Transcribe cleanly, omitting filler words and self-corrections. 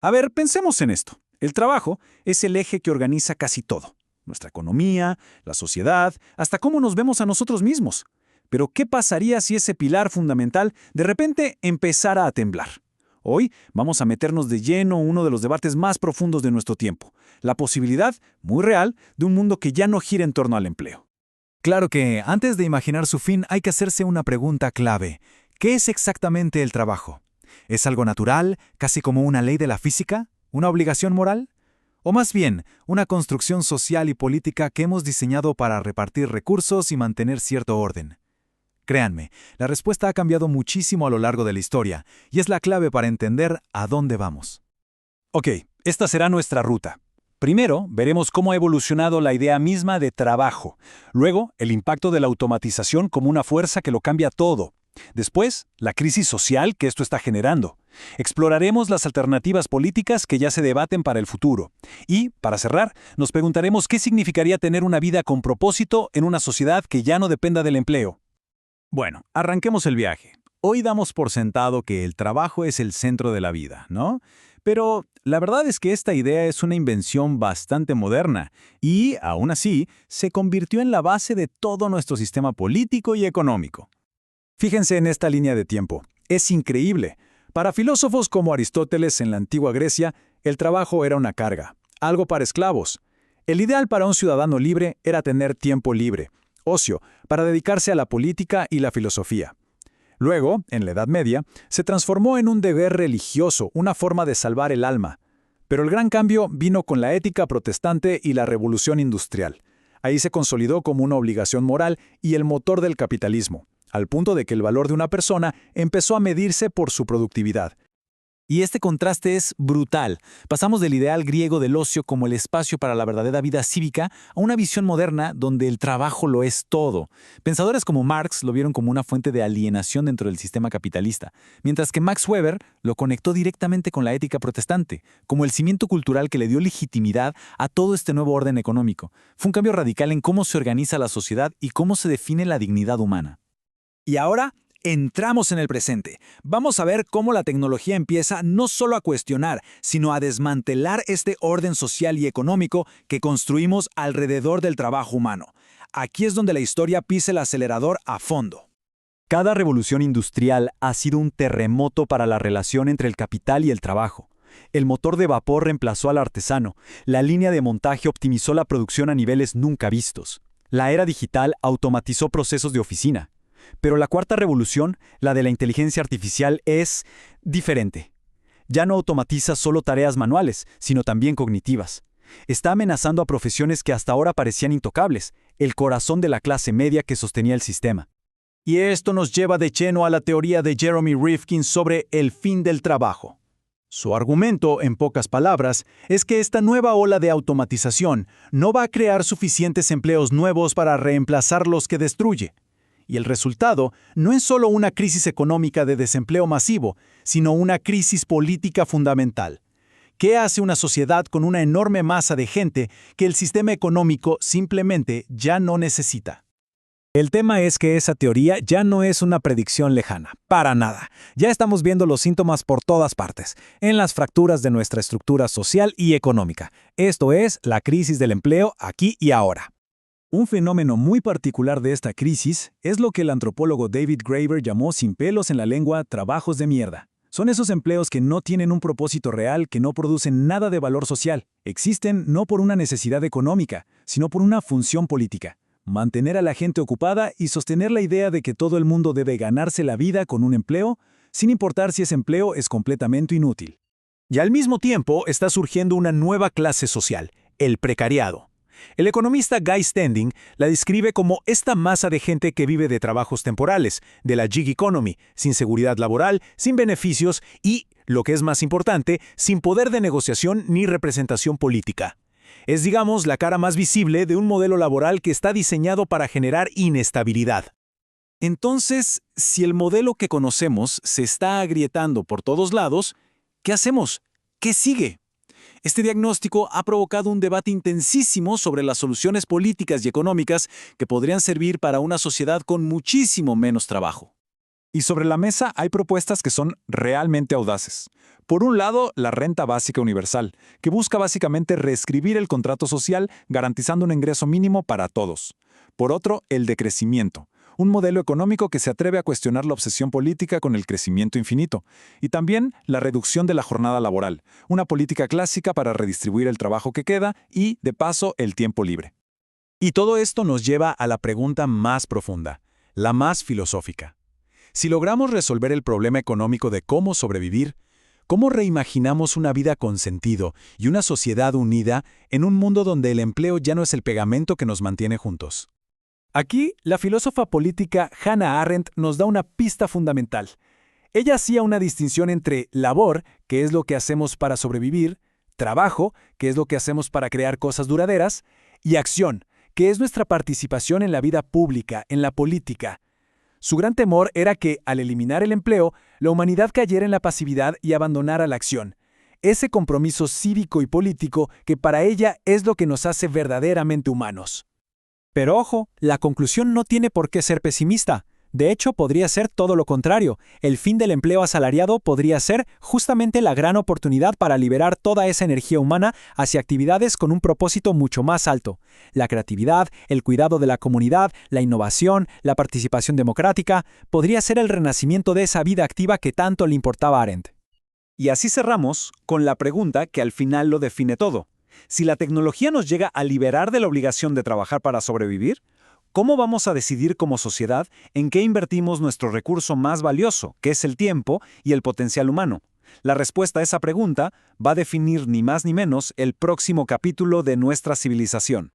A ver, pensemos en esto. El trabajo es el eje que organiza casi todo. Nuestra economía, la sociedad, hasta cómo nos vemos a nosotros mismos. Pero ¿qué pasaría si ese pilar fundamental de repente empezara a temblar? Hoy vamos a meternos de lleno en uno de los debates más profundos de nuestro tiempo, la posibilidad, muy real, de un mundo que ya no gira en torno al empleo. Claro que, antes de imaginar su fin, hay que hacerse una pregunta clave. ¿Qué es exactamente el trabajo? ¿Es algo natural, casi como una ley de la física? ¿Una obligación moral? ¿O más bien, una construcción social y política que hemos diseñado para repartir recursos y mantener cierto orden? Créanme, la respuesta ha cambiado muchísimo a lo largo de la historia, y es la clave para entender a dónde vamos. Ok, esta será nuestra ruta. Primero, veremos cómo ha evolucionado la idea misma de trabajo. Luego, el impacto de la automatización como una fuerza que lo cambia todo. Después, la crisis social que esto está generando. Exploraremos las alternativas políticas que ya se debaten para el futuro. Y, para cerrar, nos preguntaremos qué significaría tener una vida con propósito en una sociedad que ya no dependa del empleo. Bueno, arranquemos el viaje. Hoy damos por sentado que el trabajo es el centro de la vida, ¿no? Pero la verdad es que esta idea es una invención bastante moderna y, aún así, se convirtió en la base de todo nuestro sistema político y económico. Fíjense en esta línea de tiempo. Es increíble. Para filósofos como Aristóteles en la antigua Grecia, el trabajo era una carga, algo para esclavos. El ideal para un ciudadano libre era tener tiempo libre, ocio, para dedicarse a la política y la filosofía. Luego, en la Edad Media, se transformó en un deber religioso, una forma de salvar el alma. Pero el gran cambio vino con la ética protestante y la revolución industrial. Ahí se consolidó como una obligación moral y el motor del capitalismo, al punto de que el valor de una persona empezó a medirse por su productividad. Y este contraste es brutal. Pasamos del ideal griego del ocio como el espacio para la verdadera vida cívica a una visión moderna donde el trabajo lo es todo. Pensadores como Marx lo vieron como una fuente de alienación dentro del sistema capitalista, mientras que Max Weber lo conectó directamente con la ética protestante, como el cimiento cultural que le dio legitimidad a todo este nuevo orden económico. Fue un cambio radical en cómo se organiza la sociedad y cómo se define la dignidad humana. Y ahora, entramos en el presente. Vamos a ver cómo la tecnología empieza no solo a cuestionar, sino a desmantelar este orden social y económico que construimos alrededor del trabajo humano. Aquí es donde la historia pisa el acelerador a fondo. Cada revolución industrial ha sido un terremoto para la relación entre el capital y el trabajo. El motor de vapor reemplazó al artesano, la línea de montaje optimizó la producción a niveles nunca vistos. La era digital automatizó procesos de oficina. Pero la cuarta revolución, la de la inteligencia artificial, es diferente. Ya no automatiza solo tareas manuales, sino también cognitivas. Está amenazando a profesiones que hasta ahora parecían intocables, el corazón de la clase media que sostenía el sistema. Y esto nos lleva de lleno a la teoría de Jeremy Rifkin sobre el fin del trabajo. Su argumento, en pocas palabras, es que esta nueva ola de automatización no va a crear suficientes empleos nuevos para reemplazar los que destruye. Y el resultado no es solo una crisis económica de desempleo masivo, sino una crisis política fundamental. ¿Qué hace una sociedad con una enorme masa de gente que el sistema económico simplemente ya no necesita? El tema es que esa teoría ya no es una predicción lejana, para nada. Ya estamos viendo los síntomas por todas partes, en las fracturas de nuestra estructura social y económica. Esto es la crisis del empleo aquí y ahora. Un fenómeno muy particular de esta crisis es lo que el antropólogo David Graeber llamó sin pelos en la lengua trabajos de mierda. Son esos empleos que no tienen un propósito real, que no producen nada de valor social. Existen no por una necesidad económica, sino por una función política. Mantener a la gente ocupada y sostener la idea de que todo el mundo debe ganarse la vida con un empleo, sin importar si ese empleo es completamente inútil. Y al mismo tiempo está surgiendo una nueva clase social, el precariado. El economista Guy Standing la describe como esta masa de gente que vive de trabajos temporales, de la gig economy, sin seguridad laboral, sin beneficios y, lo que es más importante, sin poder de negociación ni representación política. Es, digamos, la cara más visible de un modelo laboral que está diseñado para generar inestabilidad. Entonces, si el modelo que conocemos se está agrietando por todos lados, ¿qué hacemos? ¿Qué sigue? Este diagnóstico ha provocado un debate intensísimo sobre las soluciones políticas y económicas que podrían servir para una sociedad con muchísimo menos trabajo. Y sobre la mesa hay propuestas que son realmente audaces. Por un lado, la renta básica universal, que busca básicamente reescribir el contrato social garantizando un ingreso mínimo para todos. Por otro, el decrecimiento, un modelo económico que se atreve a cuestionar la obsesión política con el crecimiento infinito. Y también la reducción de la jornada laboral, una política clásica para redistribuir el trabajo que queda y, de paso, el tiempo libre. Y todo esto nos lleva a la pregunta más profunda, la más filosófica. Si logramos resolver el problema económico de cómo sobrevivir, ¿cómo reimaginamos una vida con sentido y una sociedad unida en un mundo donde el empleo ya no es el pegamento que nos mantiene juntos? Aquí, la filósofa política Hannah Arendt nos da una pista fundamental. Ella hacía una distinción entre labor, que es lo que hacemos para sobrevivir, trabajo, que es lo que hacemos para crear cosas duraderas, y acción, que es nuestra participación en la vida pública, en la política. Su gran temor era que, al eliminar el empleo, la humanidad cayera en la pasividad y abandonara la acción. Ese compromiso cívico y político que para ella es lo que nos hace verdaderamente humanos. Pero ojo, la conclusión no tiene por qué ser pesimista. De hecho, podría ser todo lo contrario. El fin del empleo asalariado podría ser justamente la gran oportunidad para liberar toda esa energía humana hacia actividades con un propósito mucho más alto. La creatividad, el cuidado de la comunidad, la innovación, la participación democrática, podría ser el renacimiento de esa vida activa que tanto le importaba a Arendt. Y así cerramos con la pregunta que al final lo define todo. Si la tecnología nos llega a liberar de la obligación de trabajar para sobrevivir, ¿cómo vamos a decidir como sociedad en qué invertimos nuestro recurso más valioso, que es el tiempo y el potencial humano? La respuesta a esa pregunta va a definir ni más ni menos el próximo capítulo de nuestra civilización.